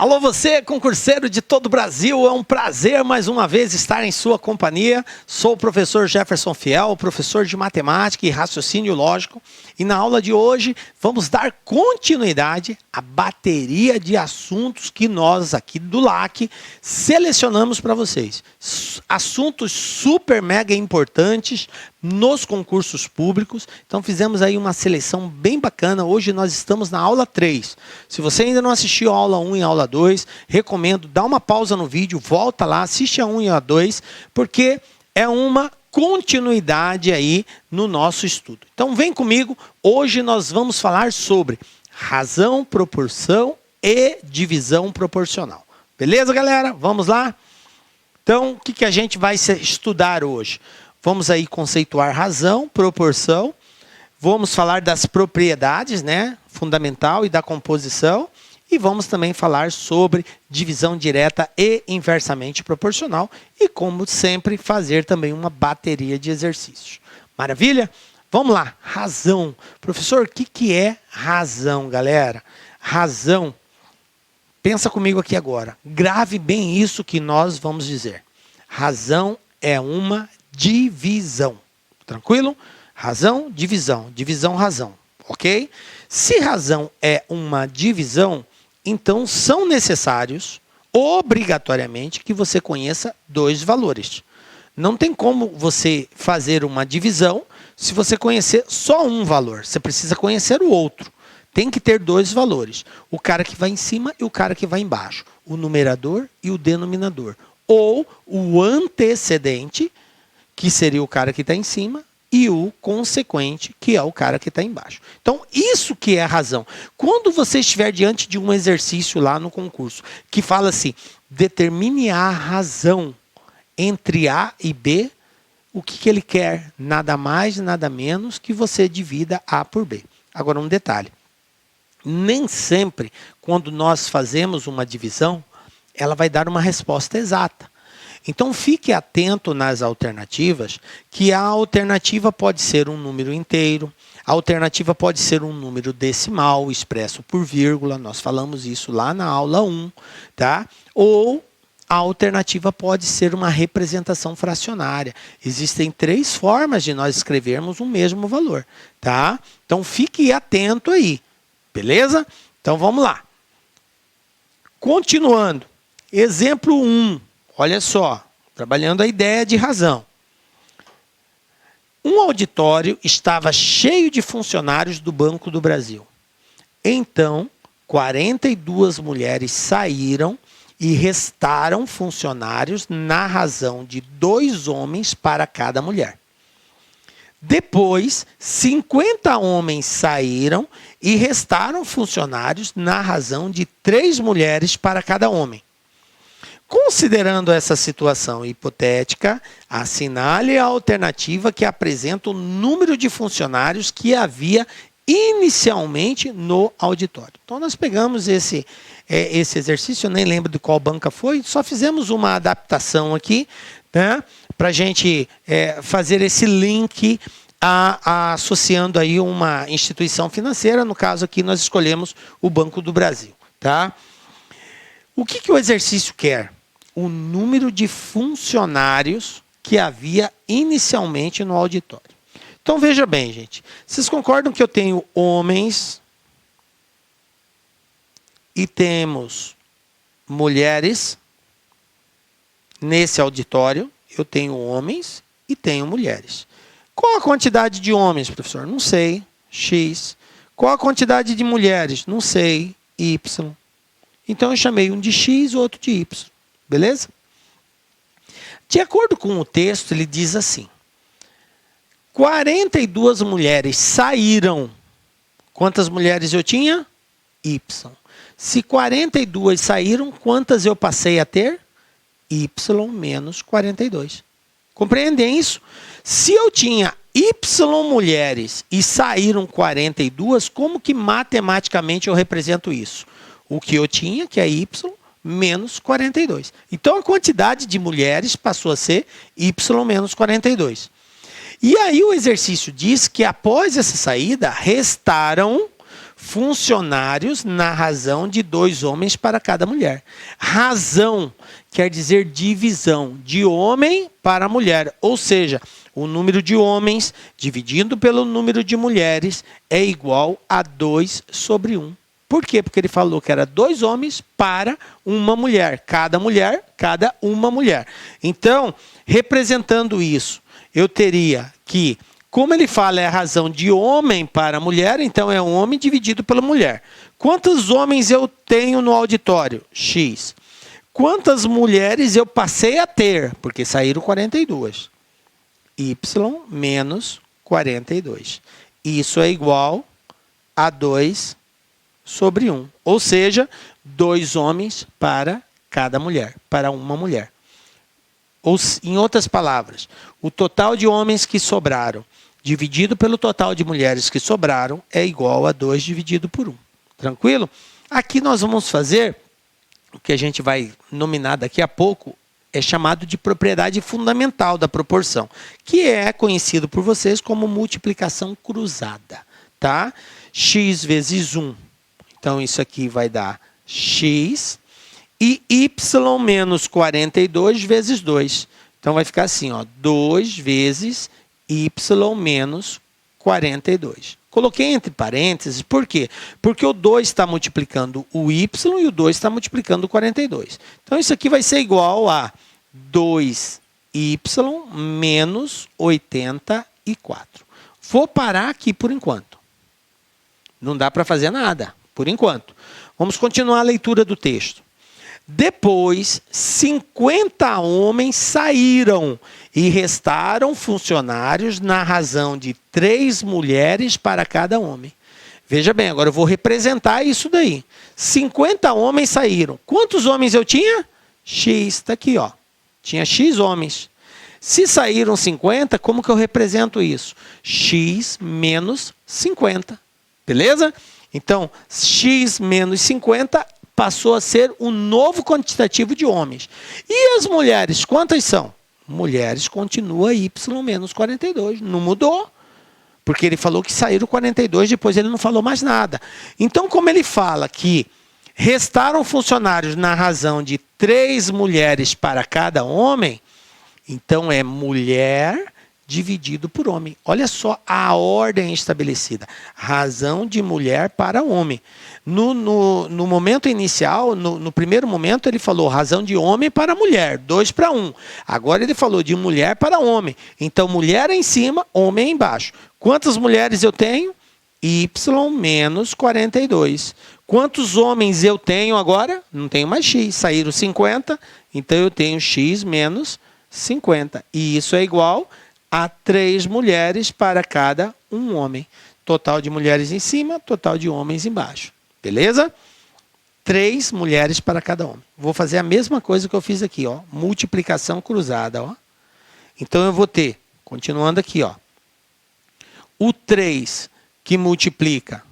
Alô você, concurseiro de todo o Brasil, é um prazer mais uma vez estar em sua companhia. Sou o professor Jefferson Fiel, professor de matemática e raciocínio lógico. E na aula de hoje vamos dar continuidade à bateria de assuntos que nós aqui do LAC selecionamos para vocês. Assuntos super mega importantes nos concursos públicos. Então fizemos aí uma seleção bem bacana. Hoje nós estamos na aula 3. Se você ainda não assistiu a aula 1 e a aula 2, recomendo dar uma pausa no vídeo, volta lá, assiste a 1 e a 2, porque é uma continuidade aí no nosso estudo. Então vem comigo, hoje nós vamos falar sobre razão, proporção e divisão proporcional. Beleza, galera? Vamos lá? Então, o que a gente vai estudar hoje? Vamos aí conceituar razão, proporção, vamos falar das propriedades, né, fundamental e da composição, e vamos também falar sobre divisão direta e inversamente proporcional e, como sempre, fazer também uma bateria de exercícios. Maravilha? Vamos lá. Razão. Professor, o que é razão, galera? Razão. Pensa comigo aqui agora. Grave bem isso que nós vamos dizer. Razão é uma divisão. Tranquilo? Razão, divisão. Divisão, razão. Ok? Se razão é uma divisão, então são necessários, obrigatoriamente, que você conheça dois valores. Não tem como você fazer uma divisão se você conhecer só um valor. Você precisa conhecer o outro. Tem que ter dois valores. O cara que vai em cima e o cara que vai embaixo. O numerador e o denominador. Ou o antecedente, que seria o cara que está em cima, e o consequente, que é o cara que está embaixo. Então, isso que é a razão. Quando você estiver diante de um exercício lá no concurso, que fala assim, determine a razão entre A e B, o que ele quer? Nada mais, nada menos que você divida A por B. Agora, um detalhe. Nem sempre, quando nós fazemos uma divisão, ela vai dar uma resposta exata. Então, fique atento nas alternativas, que a alternativa pode ser um número inteiro, a alternativa pode ser um número decimal, expresso por vírgula, nós falamos isso lá na aula 1, tá? Ou a alternativa pode ser uma representação fracionária. Existem 3 formas de nós escrevermos o mesmo valor, tá? Então, fique atento aí, beleza? Então, vamos lá. Continuando, exemplo 1. Olha só, trabalhando a ideia de razão. Um auditório estava cheio de funcionários do Banco do Brasil. Então, 42 mulheres saíram e restaram funcionários na razão de 2 homens para cada mulher. Depois, 50 homens saíram e restaram funcionários na razão de 3 mulheres para cada homem. Considerando essa situação hipotética, assinale a alternativa que apresenta o número de funcionários que havia inicialmente no auditório. Então, nós pegamos esse exercício, eu nem lembro de qual banca foi, só fizemos uma adaptação aqui, né, para a gente fazer esse link associando aí uma instituição financeira. No caso aqui, nós escolhemos o Banco do Brasil. Tá? O que o exercício quer? O número de funcionários que havia inicialmente no auditório. Então, veja bem, gente. Vocês concordam que eu tenho homens e temos mulheres nesse auditório? Eu tenho homens e tenho mulheres. Qual a quantidade de homens, professor? Não sei. X. Qual a quantidade de mulheres? Não sei. Y. Então, eu chamei um de X e outro de Y. Beleza? De acordo com o texto, ele diz assim: 42 mulheres saíram. Quantas mulheres eu tinha? Y. Se 42 saíram, quantas eu passei a ter? Y menos 42. Compreendem isso? Se eu tinha Y mulheres e saíram 42, como que matematicamente eu represento isso? O que eu tinha, que é Y, menos 42. Então, a quantidade de mulheres passou a ser Y menos 42. E aí o exercício diz que após essa saída, restaram funcionários na razão de 2 homens para cada mulher. Razão quer dizer divisão de homem para mulher, ou seja, o número de homens dividido pelo número de mulheres é igual a 2/1. Por quê? Porque ele falou que era 2 homens para uma mulher, cada uma mulher. Então, representando isso, eu teria que, como ele fala, é a razão de homem para mulher, então é um homem dividido pela mulher. Quantos homens eu tenho no auditório? X. Quantas mulheres eu passei a ter? Porque saíram 42. Y menos 42. Isso é igual a 2/1. Ou seja, 2 homens para cada mulher, para uma mulher. Ou, em outras palavras, o total de homens que sobraram dividido pelo total de mulheres que sobraram é igual a 2 dividido por 1. Tranquilo? Aqui nós vamos fazer o que a gente vai nominar daqui a pouco, é chamado de propriedade fundamental da proporção, que é conhecido por vocês como multiplicação cruzada. Tá? X vezes 1. Então, isso aqui vai dar x e y menos 42 vezes 2. Então, vai ficar assim, ó, 2 vezes y menos 42. Coloquei entre parênteses, por quê? Porque o 2 está multiplicando o y e o 2 está multiplicando o 42. Então, isso aqui vai ser igual a 2y menos 84. Vou parar aqui por enquanto. Não dá para fazer nada, por enquanto. Vamos continuar a leitura do texto. Depois, 50 homens saíram e restaram funcionários na razão de 3 mulheres para cada homem. Veja bem, agora eu vou representar isso daí. 50 homens saíram. Quantos homens eu tinha? X, está aqui, ó. Tinha X homens. Se saíram 50, como que eu represento isso? X menos 50. Beleza? Então, X menos 50 passou a ser o novo quantitativo de homens. E as mulheres, quantas são? Mulheres continua Y menos 42. Não mudou. Porque ele falou que saíram 42, depois ele não falou mais nada. Então, como ele fala que restaram funcionários na razão de 3 mulheres para cada homem, então é mulher dividido por homem. Olha só a ordem estabelecida. Razão de mulher para homem. No momento inicial, no primeiro momento, ele falou razão de homem para mulher, 2/1. Agora ele falou de mulher para homem. Então, mulher é em cima, homem é embaixo. Quantas mulheres eu tenho? Y menos 42. Quantos homens eu tenho agora? Não tenho mais X. Saíram 50, então eu tenho X menos 50. E isso é igual a 3 mulheres para cada um homem. Total de mulheres em cima, total de homens embaixo. Beleza? 3 mulheres para cada homem. Vou fazer a mesma coisa que eu fiz aqui, ó. Multiplicação cruzada, ó. Então eu vou ter, continuando aqui, ó. O 3 que multiplica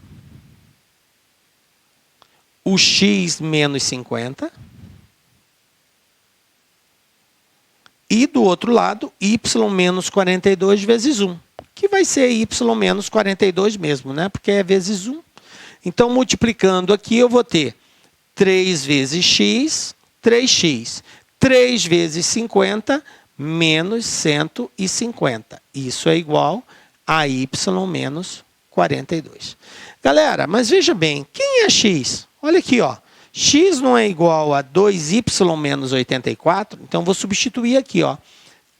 o X menos 50. E do outro lado, Y menos 42 vezes 1. Que vai ser Y menos 42 mesmo, né? Porque é vezes 1. Então, multiplicando aqui, eu vou ter 3 vezes X, 3x. 3 vezes 50, menos 150. Isso é igual a Y menos 42. Galera, mas veja bem, quem é X? Olha aqui, ó. X não é igual a 2y menos 84, então vou substituir aqui, ó.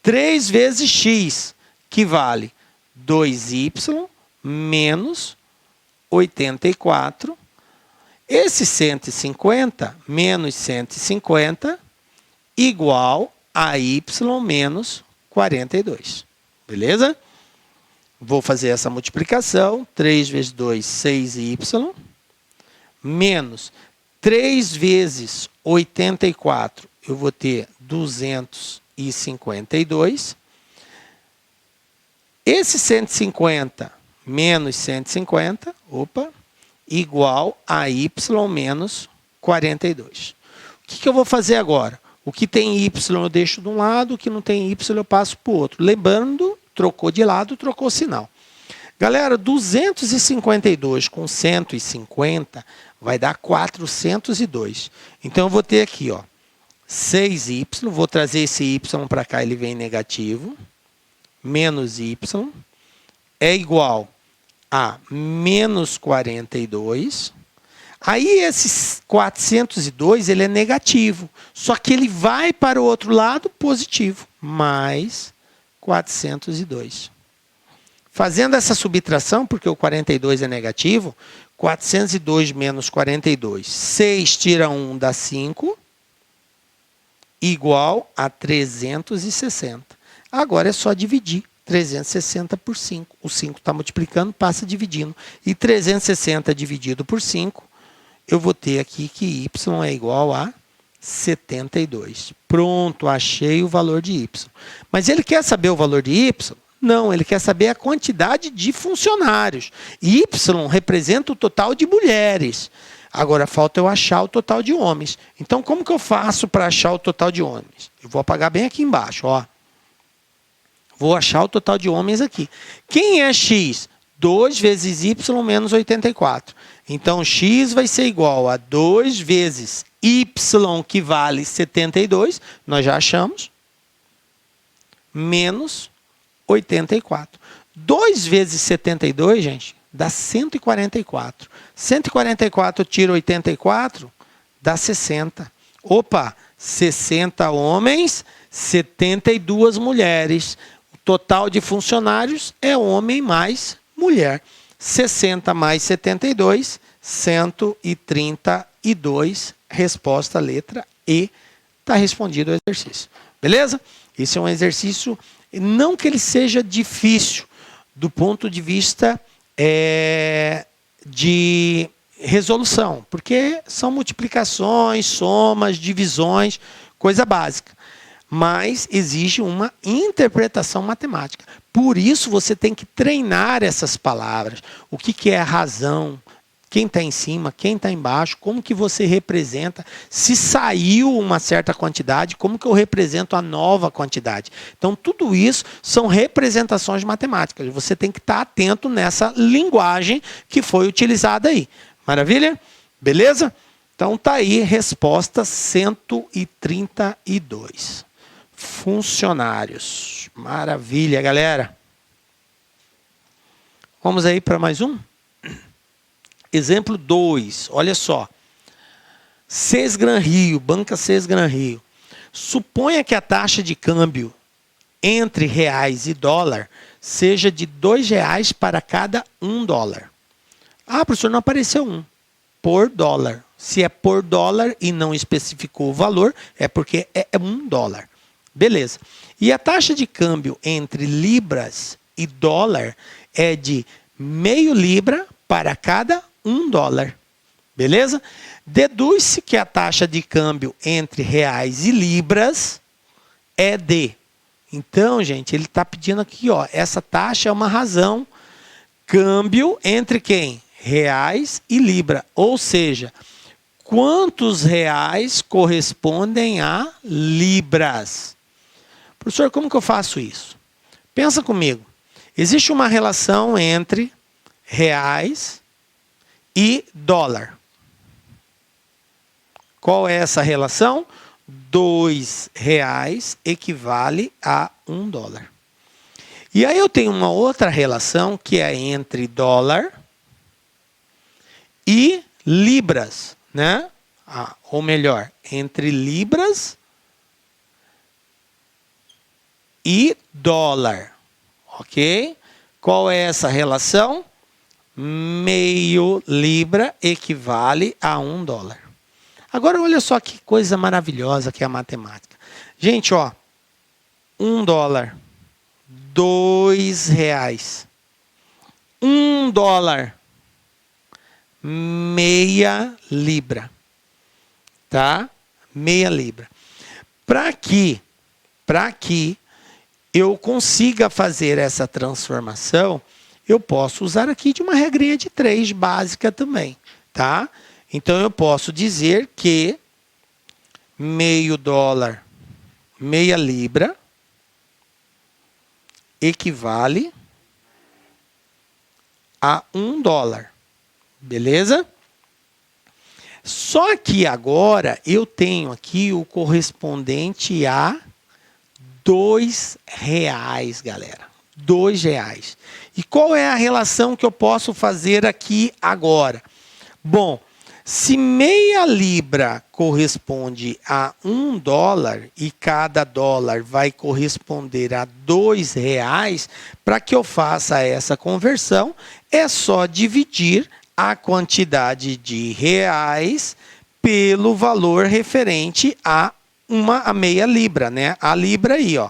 3 vezes x, que vale 2y menos 84. Esse 150 menos 150 igual a y menos 42. Beleza? Vou fazer essa multiplicação. 3 vezes 2, 6y. Menos 3 vezes 84, eu vou ter 252. Esse 150 menos 150, igual a y menos 42. O que eu vou fazer agora? O que tem y eu deixo de um lado, o que não tem y eu passo para o outro. Lembrando, trocou de lado, trocou o sinal. Galera, 252 com 150 vai dar 402. Então, eu vou ter aqui, ó, 6y, vou trazer esse y para cá, ele vem negativo, menos y, é igual a menos 42. Aí, esse 402, ele é negativo, só que ele vai para o outro lado positivo, mais 402. Fazendo essa subtração, porque o 42 é negativo, 402 menos 42, 6 tira 1 dá 5, igual a 360. Agora é só dividir 360 por 5. O 5 está multiplicando, passa dividindo. E 360 dividido por 5, eu vou ter aqui que y é igual a 72. Pronto, achei o valor de y. Mas ele quer saber o valor de y? Não, ele quer saber a quantidade de funcionários. Y representa o total de mulheres. Agora, falta eu achar o total de homens. Então, como que eu faço para achar o total de homens? Eu vou apagar bem aqui embaixo, ó. Vou achar o total de homens aqui. Quem é x? 2 vezes y menos 84. Então, x vai ser igual a 2 vezes y, que vale 72, nós já achamos, menos 84. 2 vezes 72, gente, dá 144. 144 tira 84, dá 60. Opa, 60 homens, 72 mulheres. O total de funcionários é homem mais mulher. 60 mais 72, 132. Resposta, letra E. Está respondido o exercício. Beleza? Esse é um exercício, não que ele seja difícil, do ponto de vista de resolução, porque são multiplicações, somas, divisões, coisa básica. Mas exige uma interpretação matemática. Por isso, você tem que treinar essas palavras. O que é a razão? Quem está em cima, quem está embaixo, como que você representa, se saiu uma certa quantidade, como que eu represento a nova quantidade. Então, tudo isso são representações matemáticas. Você tem que estar atento nessa linguagem que foi utilizada aí. Maravilha? Beleza? Então, está aí, resposta 132. Funcionários. Maravilha, galera. Vamos aí para mais um? Exemplo 2, olha só. Ces Gran Rio, Banca Ces Gran Rio. Suponha que a taxa de câmbio entre reais e dólar seja de R$ para cada $1. Ah, professor, não apareceu um. Por dólar. Se é por dólar e não especificou o valor, é porque é $1. Beleza. E a taxa de câmbio entre libras e dólar é de meio libra para cada $1. Beleza? Deduz-se que a taxa de câmbio entre reais e libras é de. Então, gente, ele está pedindo aqui, ó, essa taxa é uma razão. Câmbio entre quem? Reais e libra. Ou seja, quantos reais correspondem a libras? Professor, como que eu faço isso? Pensa comigo. Existe uma relação entre reais e dólar. Qual é essa relação? R$ equivale a $1. E aí eu tenho uma outra relação que é entre dólar e libras, né? Ou melhor, entre libras e dólar. Ok? Qual é essa relação? Meio libra equivale a $1. Agora, olha só que coisa maravilhosa que é a matemática. Gente, ó, $1, R$ 2. $1, meia libra. Tá? Meia libra. Para que eu consiga fazer essa transformação, eu posso usar aqui de uma regrinha de 3 básica também, tá? Então, eu posso dizer que meio dólar, meia libra, equivale a $1. Beleza? Só que agora eu tenho aqui o correspondente a R$2, galera. R$2. E qual é a relação que eu posso fazer aqui agora? Bom, se meia libra corresponde a $1 e cada dólar vai corresponder a R$2, para que eu faça essa conversão, é só dividir a quantidade de reais pelo valor referente a meia libra, né? A libra aí, ó,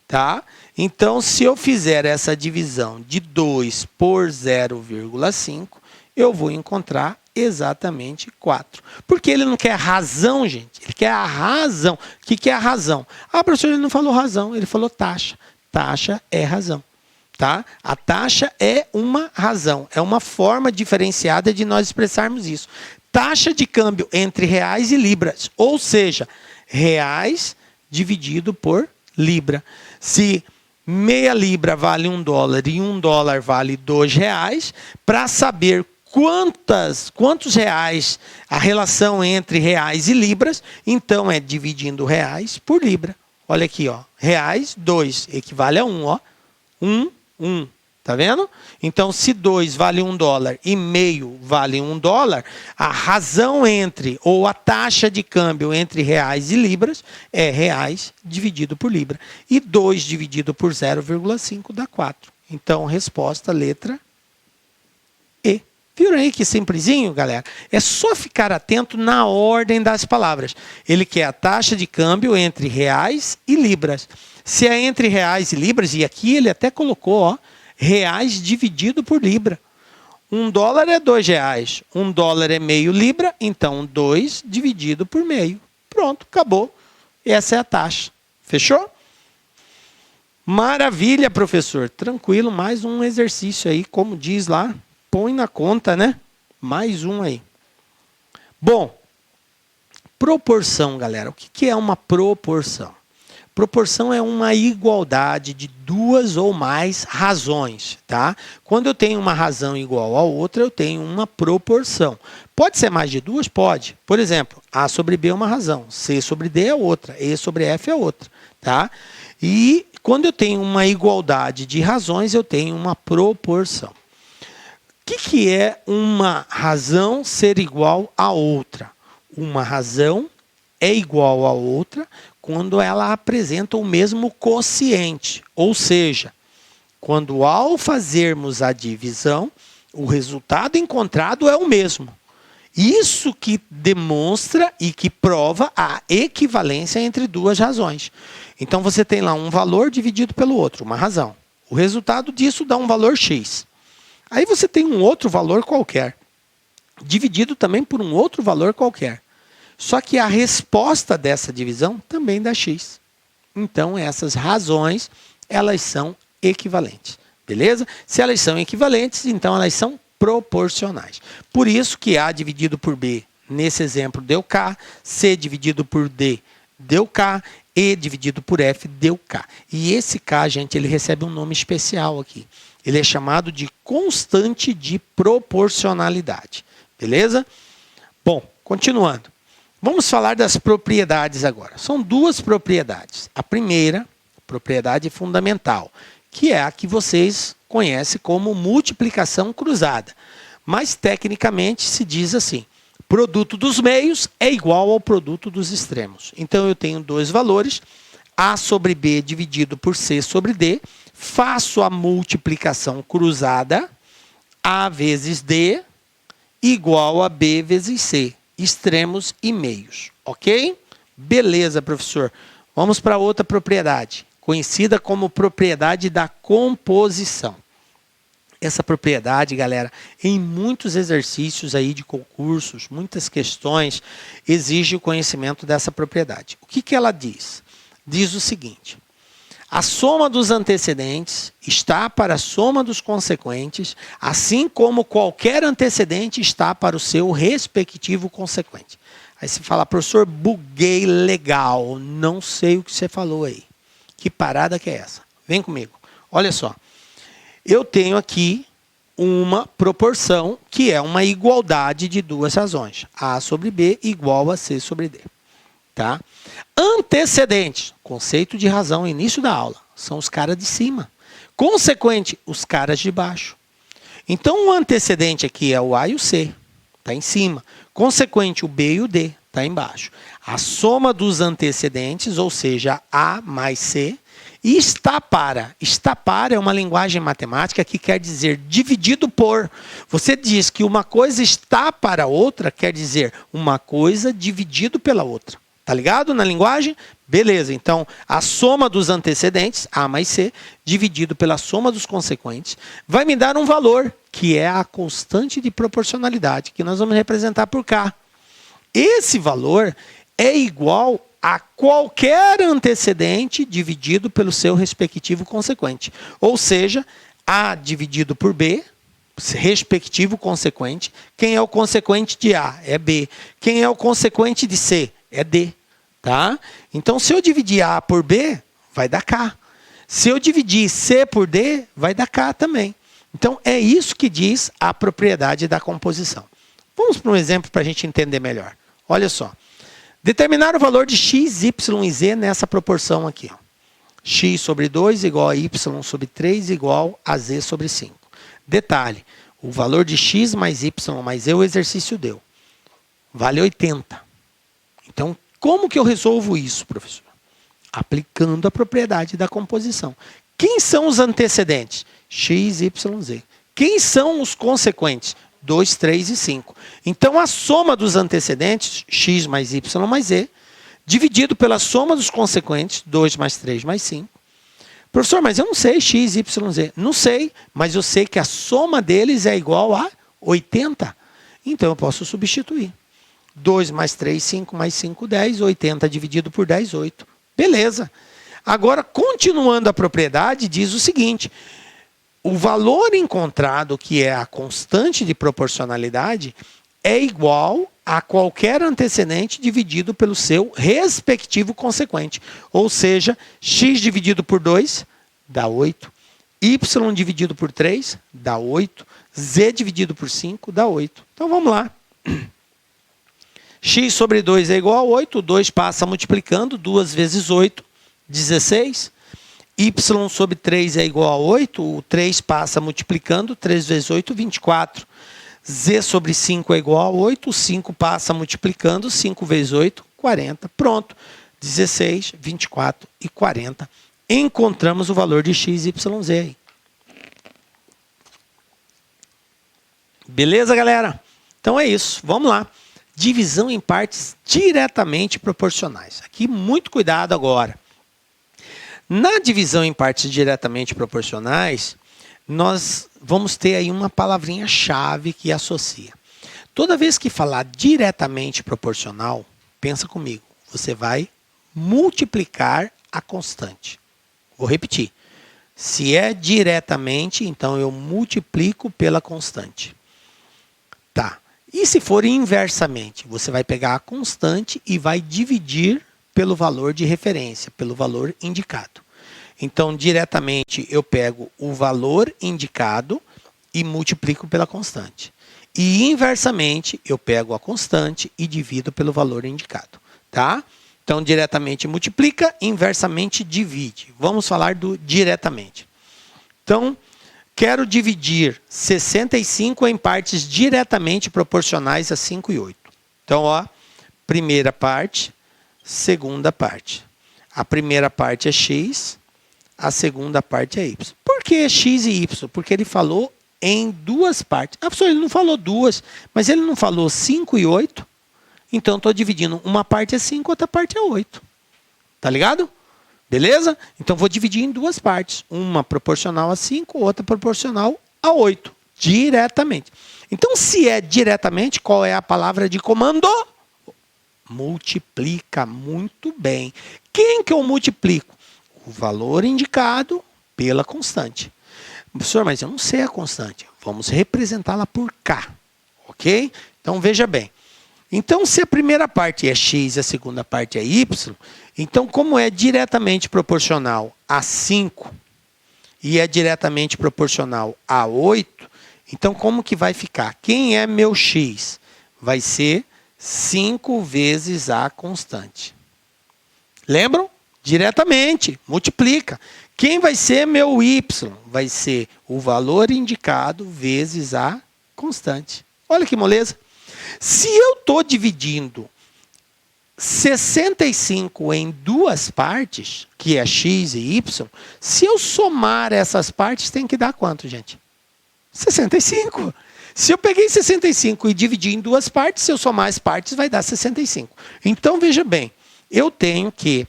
tá? Então, se eu fizer essa divisão de 2 por 0,5, eu vou encontrar exatamente 4. Porque ele não quer razão, gente. Ele quer a razão. O que é a razão? Ah, professor, ele não falou razão, ele falou taxa. Taxa é razão. Tá? A taxa é uma razão, é uma forma diferenciada de nós expressarmos isso. Taxa de câmbio entre reais e libras, ou seja, reais dividido por libra. Se meia libra vale $1 e $1 vale R$2, para saber quantos reais a relação entre reais e libras, então é dividindo reais por libra. Olha aqui, ó, reais, 2, equivale a 1, ó, 1, tá vendo? Então, se 2 vale $1 e meio vale $1, a razão entre, ou a taxa de câmbio entre reais e libras é reais dividido por libra. E 2 dividido por 0,5 dá 4. Então, resposta, letra E. Viram aí que simplesinho, galera? É só ficar atento na ordem das palavras. Ele quer a taxa de câmbio entre reais e libras. Se é entre reais e libras, e aqui ele até colocou, ó, reais dividido por libra. $1 é R$2. $1 é meio libra, então 2 dividido por meio. Pronto, acabou. Essa é a taxa. Fechou? Maravilha, professor. Tranquilo, mais um exercício aí, como diz lá. Põe na conta, né? Mais um aí. Bom, proporção, galera. O que é uma proporção? Proporção é uma igualdade de duas ou mais razões, tá? Quando eu tenho uma razão igual a outra, eu tenho uma proporção. Pode ser mais de duas? Pode. Por exemplo, A sobre B é uma razão, C sobre D é outra, E sobre F é outra, tá? E quando eu tenho uma igualdade de razões, eu tenho uma proporção. O que é uma razão ser igual a outra? Uma razão é igual a outra quando ela apresenta o mesmo quociente. Ou seja, quando ao fazermos a divisão, o resultado encontrado é o mesmo. Isso que demonstra e que prova a equivalência entre duas razões. Então você tem lá um valor dividido pelo outro, uma razão. O resultado disso dá um valor X. Aí você tem um outro valor qualquer, dividido também por um outro valor qualquer. Só que a resposta dessa divisão também dá X. Então, essas razões, elas são equivalentes. Beleza? Se elas são equivalentes, então elas são proporcionais. Por isso que A dividido por B, nesse exemplo, deu K. C dividido por D, deu K. E dividido por F, deu K. E esse K, gente, ele recebe um nome especial aqui. Ele é chamado de constante de proporcionalidade. Beleza? Bom, continuando. Vamos falar das propriedades agora. São duas propriedades. A primeira, propriedade fundamental, que é a que vocês conhecem como multiplicação cruzada. Mas, tecnicamente, se diz assim: produto dos meios é igual ao produto dos extremos. Então, eu tenho dois valores, A sobre B dividido por C sobre D. Faço a multiplicação cruzada, A vezes D, igual a B vezes C. Extremos e meios, ok? Beleza, professor. Vamos para outra propriedade, conhecida como propriedade da composição. Essa propriedade, galera, em muitos exercícios aí de concursos, muitas questões, exige o conhecimento dessa propriedade. O que ela diz? Diz o seguinte: a soma dos antecedentes está para a soma dos consequentes, assim como qualquer antecedente está para o seu respectivo consequente. Aí você fala: professor, buguei legal, não sei o que você falou aí. Que parada que é essa? Vem comigo. Olha só, eu tenho aqui uma proporção que é uma igualdade de duas razões. A sobre B igual a C sobre D. Tá? Antecedentes, conceito de razão, início da aula, são os caras de cima. Consequente, os caras de baixo. Então, o antecedente aqui é o A e o C, está em cima. Consequente, o B e o D, está embaixo. A soma dos antecedentes, ou seja, A mais C, e está para. Está para é uma linguagem matemática que quer dizer dividido por. Você diz que uma coisa está para outra, quer dizer uma coisa dividido pela outra. Tá ligado na linguagem? Beleza, então a soma dos antecedentes, A mais C, dividido pela soma dos consequentes, vai me dar um valor, que é a constante de proporcionalidade, que nós vamos representar por K. Esse valor é igual a qualquer antecedente dividido pelo seu respectivo consequente. Ou seja, A dividido por B, respectivo consequente. Quem é o consequente de A? É B. Quem é o consequente de C? É D. Tá? Então, se eu dividir A por B, vai dar K. Se eu dividir C por D, vai dar K também. Então, é isso que diz a propriedade da composição. Vamos para um exemplo para a gente entender melhor. Olha só. Determinar o valor de x, y e z nessa proporção aqui. Ó. X sobre 2 igual a y sobre 3 igual a z sobre 5. Detalhe, o valor de x mais y mais z o exercício deu. Vale 80. Então, como que eu resolvo isso, professor? Aplicando a propriedade da composição. Quem são os antecedentes? X, y, z. Quem são os consequentes? 2, 3 e 5. Então, a soma dos antecedentes, x mais y mais z, dividido pela soma dos consequentes, 2 mais 3 mais 5. Professor, mas eu não sei x, y, z. Não sei, mas eu sei que a soma deles é igual a 80. Então, eu posso substituir. 2 mais 3, 5 mais 5, 10. 80 dividido por 10, 8. Beleza. Agora, continuando a propriedade, diz o seguinte. O valor encontrado, que é a constante de proporcionalidade, é igual a qualquer antecedente dividido pelo seu respectivo consequente. Ou seja, x dividido por 2 dá 8. Y dividido por 3 dá 8. Z dividido por 5 dá 8. Então, vamos lá. X sobre 2 é igual a 8. O 2 passa multiplicando. 2 vezes 8, 16. Y sobre 3 é igual a 8. O 3 passa multiplicando. 3 vezes 8, 24. Z sobre 5 é igual a 8. O 5 passa multiplicando. 5 vezes 8, 40. Pronto. 16, 24 e 40. Encontramos o valor de x, y, z aí. Beleza, galera? Então é isso. Vamos lá. Divisão em partes diretamente proporcionais. Aqui, muito cuidado agora. Na divisão em partes diretamente proporcionais, nós vamos ter aí uma palavrinha-chave que associa. Toda vez que falar diretamente proporcional, pensa comigo, você vai multiplicar a constante. Vou repetir. Se é diretamente, então eu multiplico pela constante. Tá. E se for inversamente, você vai pegar a constante e vai dividir pelo valor de referência, pelo valor indicado. Então, diretamente, eu pego o valor indicado e multiplico pela constante. E, inversamente, eu pego a constante e divido pelo valor indicado. Tá? Então, diretamente multiplica, inversamente divide. Vamos falar do diretamente. Então, quero dividir 65 em partes diretamente proporcionais a 5 e 8. Então, ó, primeira parte, segunda parte. A primeira parte é x, a segunda parte é y. Por que x e y? Porque ele falou em duas partes. Ah, professor, ele não falou duas, mas ele não falou 5 e 8. Então, estou dividindo. Uma parte é 5, outra parte é 8. Tá ligado? Beleza? Então, vou dividir em duas partes. Uma proporcional a 5, outra proporcional a 8. Diretamente. Então, se é diretamente, qual é a palavra de comando? Multiplica. Muito bem. Quem que eu multiplico? O valor indicado pela constante. Professor, mas eu não sei a constante. Vamos representá-la por K. Ok? Então, veja bem. Então, se a primeira parte é x e a segunda parte é y, então, como é diretamente proporcional a 5 e é diretamente proporcional a 8, Então, como que vai ficar? Quem é meu x? Vai ser 5 vezes a constante. Lembram? Diretamente, multiplica. Quem vai ser meu y? Vai ser o valor indicado vezes a constante. Olha que moleza. Se eu estou dividindo 65 em duas partes, que é x e y, se eu somar essas partes, tem que dar quanto, gente? 65. Se eu peguei 65 e dividi em duas partes, se eu somar as partes, vai dar 65. Então, veja bem, eu tenho que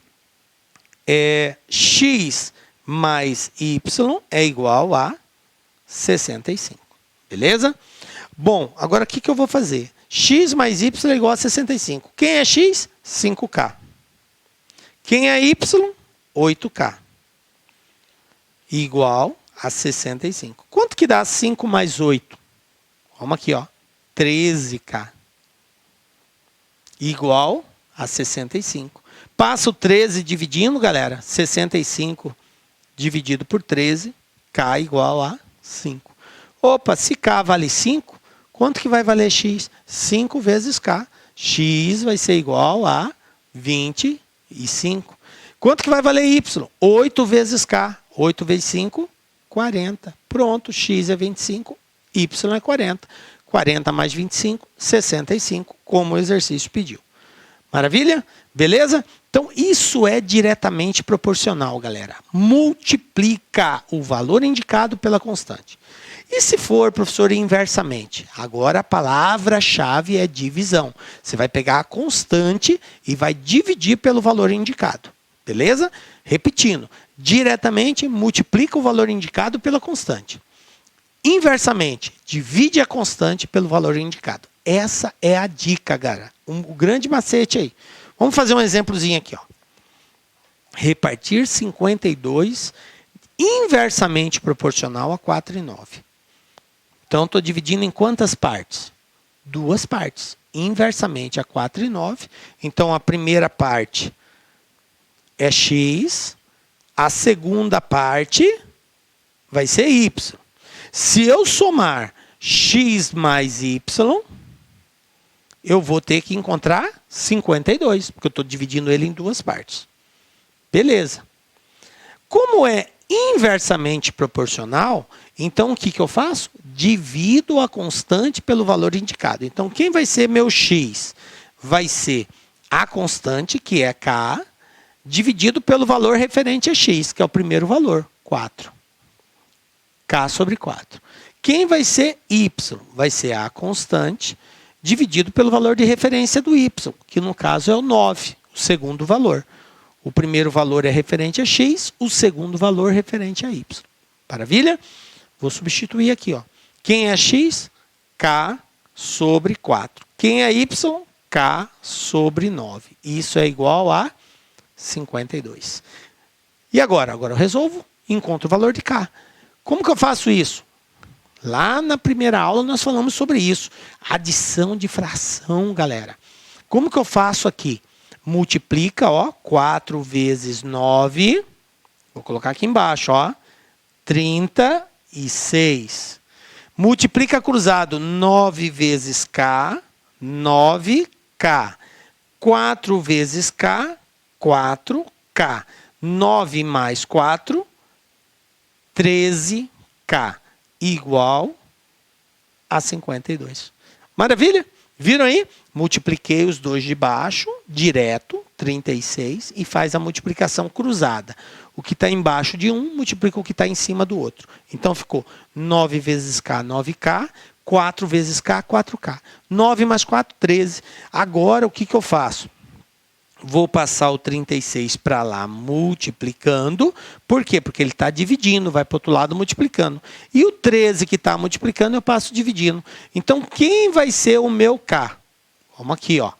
x mais y é igual a 65. Beleza? Bom, agora o que eu vou fazer? X mais y é igual a 65. Quem é x? 5k. Quem é y? 8k. Igual a 65. Quanto que dá 5 mais 8? Vamos aqui, ó. 13k. Igual a 65. Passa o 13 dividindo, galera. 65 dividido por 13. K igual a 5. Opa, se k vale 5, quanto que vai valer x? 5 vezes k. X vai ser igual a 25. Quanto que vai valer y? 8 vezes k. 8 vezes 5, 40. Pronto, x é 25, y é 40. 40 mais 25, 65, como o exercício pediu. Maravilha? Beleza? Então, isso é diretamente proporcional, galera. Multiplica o valor indicado pela constante. E se for, professor, inversamente? Agora a palavra-chave é divisão. Você vai pegar a constante e vai dividir pelo valor indicado. Beleza? Repetindo, diretamente multiplica o valor indicado pela constante. Inversamente, divide a constante pelo valor indicado. Essa é a dica, galera. O grande macete aí. Vamos fazer um exemplozinho aqui, ó. Repartir 52 inversamente proporcional a 4 e 9. Então, estou dividindo em quantas partes? Duas partes. Inversamente a 4 e 9. Então, a primeira parte é x. A segunda parte vai ser y. Se eu somar x mais y, eu vou ter que encontrar 52, porque eu estou dividindo ele em duas partes. Beleza. Como é inversamente proporcional, então o que eu faço? Divido a constante pelo valor indicado. Então, quem vai ser meu x? Vai ser a constante, que é k, dividido pelo valor referente a x, que é o primeiro valor, 4. K sobre 4. Quem vai ser y? Vai ser a constante, dividido pelo valor de referência do y, que no caso é o 9, o segundo valor. O primeiro valor é referente a x, o segundo valor referente a y. Maravilha? Vou substituir aqui, ó. Quem é x? K sobre 4. Quem é y? K sobre 9. Isso é igual a 52. E agora? Agora eu resolvo, encontro o valor de k. Como que eu faço isso? Lá na primeira aula nós falamos sobre isso. Adição de fração, galera. Como que eu faço aqui? Multiplica, ó, 4 vezes 9. Vou colocar aqui embaixo, ó. 36. Multiplica cruzado 9 vezes k, 9k. 4 vezes k, 4k. 9 mais 4, 13k. Igual a 52. Maravilha? Viram aí? Multipliquei os dois de baixo, direto, 36, e faz a multiplicação cruzada. O que está embaixo de um, multiplica o que está em cima do outro. Então, ficou 9 vezes k, 9k, 4 vezes k, 4k. 9 mais 4, 13. Agora, o que eu faço? Vou passar o 36 para lá multiplicando. Por quê? Porque ele está dividindo, vai para o outro lado multiplicando. E o 13 que está multiplicando, eu passo dividindo. Então, quem vai ser o meu k? Vamos aqui, ó.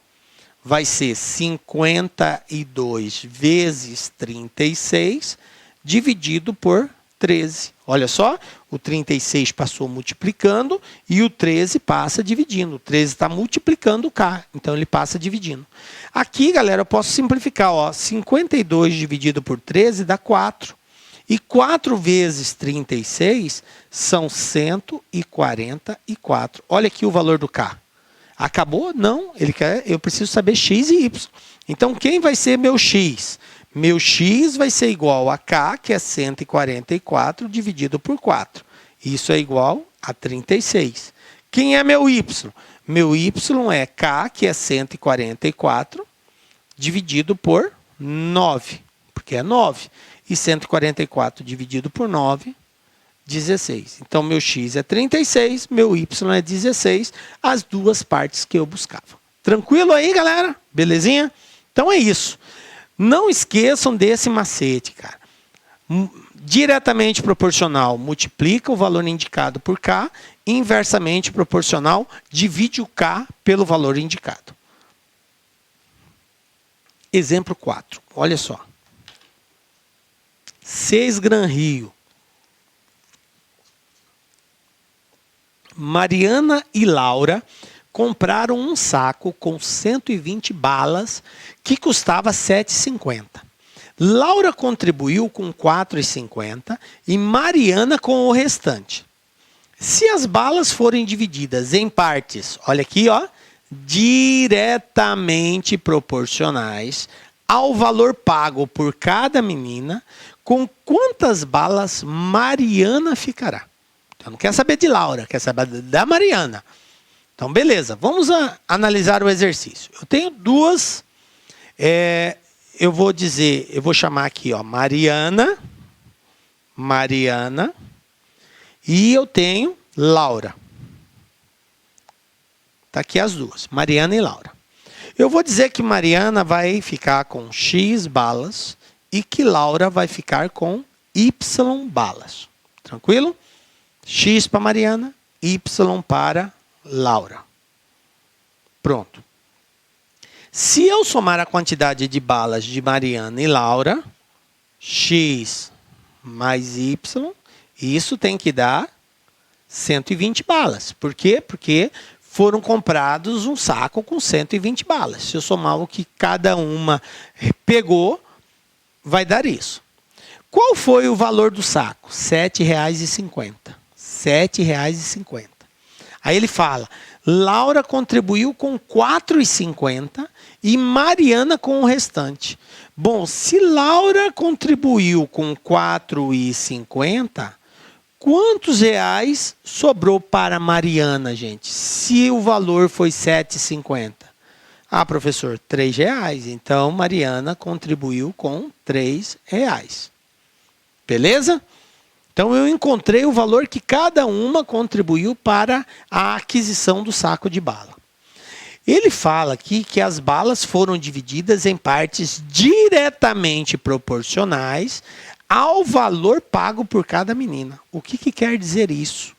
Vai ser 52 vezes 36 dividido por 13. Olha só, o 36 passou multiplicando e o 13 passa dividindo. O 13 está multiplicando o k, então ele passa dividindo. Aqui, galera, eu posso simplificar. Ó, 52 dividido por 13 dá 4. E 4 vezes 36 são 144. Olha aqui o valor do K. Acabou? Não. Eu preciso saber X e Y. Então, quem vai ser meu X? Meu X vai ser igual a K, que é 144, dividido por 4. Isso é igual a 36. Quem é meu Y? Meu Y é K, que é 144, dividido por 9, porque é 9. E 144 dividido por 9, 16. Então, meu X é 36, meu Y é 16, as duas partes que eu buscava. Tranquilo aí, galera? Belezinha? Então, é isso. Não esqueçam desse macete, cara. Diretamente proporcional multiplica o valor indicado por K, inversamente proporcional divide o K pelo valor indicado. Exemplo 4, olha só. 6 Gran Rio. Mariana e Laura compraram um saco com 120 balas que custava R$ 7,50. Laura contribuiu com 4,50 e Mariana com o restante. Se as balas forem divididas em partes, olha aqui, ó, diretamente proporcionais ao valor pago por cada menina, com quantas balas Mariana ficará? Então, não quer saber de Laura, quer saber da Mariana. Então, beleza, vamos analisar o exercício. Eu tenho duas, eu vou chamar aqui, ó, Mariana, e eu tenho Laura. Está aqui as duas, Mariana e Laura. Eu vou dizer que Mariana vai ficar com X balas e que Laura vai ficar com Y balas. Tranquilo? X para Mariana, Y para Laura. Pronto. Se eu somar a quantidade de balas de Mariana e Laura, X mais Y, isso tem que dar 120 balas. Por quê? Porque foram comprados um saco com 120 balas. Se eu somar o que cada uma pegou, vai dar isso. Qual foi o valor do saco? R$ 7,50. R$ 7,50. Aí ele fala, Laura contribuiu com 4,50 e Mariana com o restante. Bom, se Laura contribuiu com 4,50, quantos reais sobrou para Mariana, gente? Se o valor foi 7,50. Ah, professor, R$ 3,00. Então, Mariana contribuiu com R$ 3,00. Beleza? Então, eu encontrei o valor que cada uma contribuiu para a aquisição do saco de bala. Ele fala aqui que as balas foram divididas em partes diretamente proporcionais ao valor pago por cada menina. O que quer dizer isso?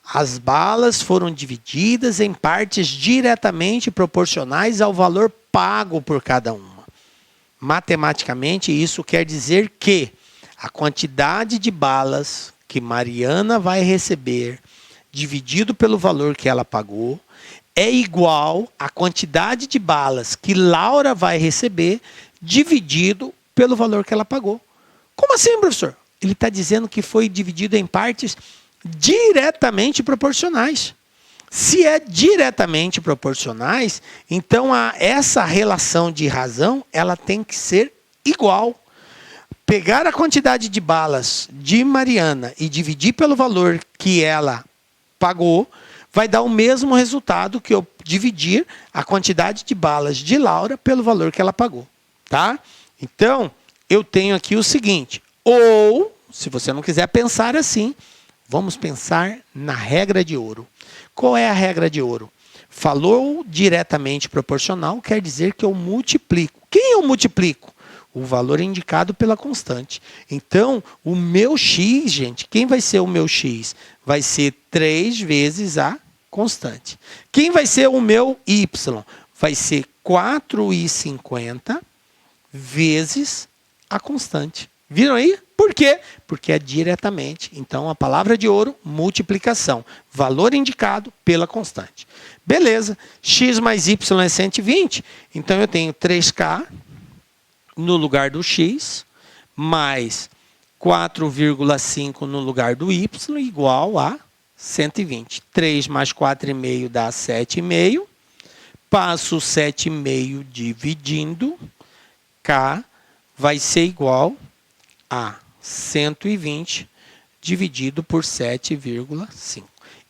As balas foram divididas em partes diretamente proporcionais ao valor pago por cada uma. Matematicamente, isso quer dizer que a quantidade de balas que Mariana vai receber, dividido pelo valor que ela pagou, é igual à quantidade de balas que Laura vai receber, dividido pelo valor que ela pagou. Como assim, professor? Ele está dizendo que foi dividido em partes diretamente proporcionais. Se é diretamente proporcionais, então essa relação de razão ela tem que ser igual. Pegar a quantidade de balas de Mariana e dividir pelo valor que ela pagou, vai dar o mesmo resultado que eu dividir a quantidade de balas de Laura pelo valor que ela pagou. Tá? Então, eu tenho aqui o seguinte, ou, se você não quiser pensar assim, vamos pensar na regra de ouro. Qual é a regra de ouro? Falou diretamente proporcional, quer dizer que eu multiplico. Quem eu multiplico? O valor indicado pela constante. Então, o meu X, gente, quem vai ser o meu X? Vai ser 3 vezes a constante. Quem vai ser o meu Y? Vai ser 4,50 vezes a constante. Viram aí? Por quê? Porque é diretamente. Então, a palavra de ouro, multiplicação. Valor indicado pela constante. Beleza. X mais Y é 120. Então, eu tenho 3K no lugar do X, mais 4,5 no lugar do y igual a 120. 3 mais 4,5 dá 7,5. Passo 7,5 dividindo. K vai ser igual a 120 dividido por 7,5.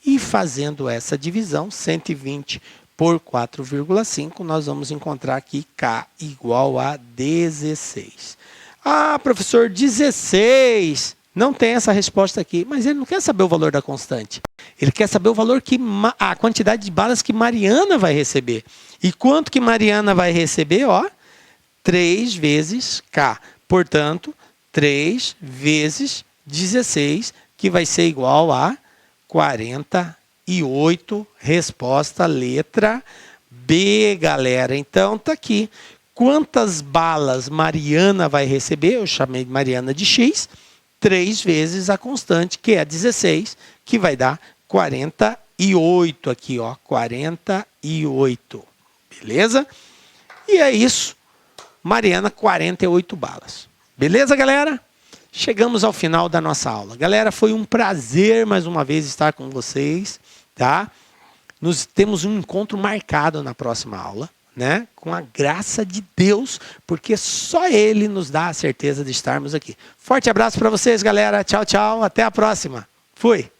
E fazendo essa divisão, 120 por 4,5, nós vamos encontrar aqui K igual a 16. Ah, professor, 16. Não tem essa resposta aqui. Mas ele não quer saber o valor da constante. Ele quer saber o valor a quantidade de balas que Mariana vai receber. E quanto que Mariana vai receber? Ó, 3 vezes K. Portanto, 3 vezes 16, que vai ser igual a 48. Resposta letra B, galera. Então, tá aqui. Quantas balas Mariana vai receber? Eu chamei de Mariana de X. 3 vezes a constante, que é 16, que vai dar 48 aqui, ó. 48. Beleza? E é isso. Mariana, 48 balas. Beleza, galera? Chegamos ao final da nossa aula. Galera, foi um prazer mais uma vez estar com vocês, tá? Nós temos um encontro marcado na próxima aula, né? Com a graça de Deus, porque só Ele nos dá a certeza de estarmos aqui. Forte abraço para vocês, galera. Tchau, tchau. Até a próxima. Fui.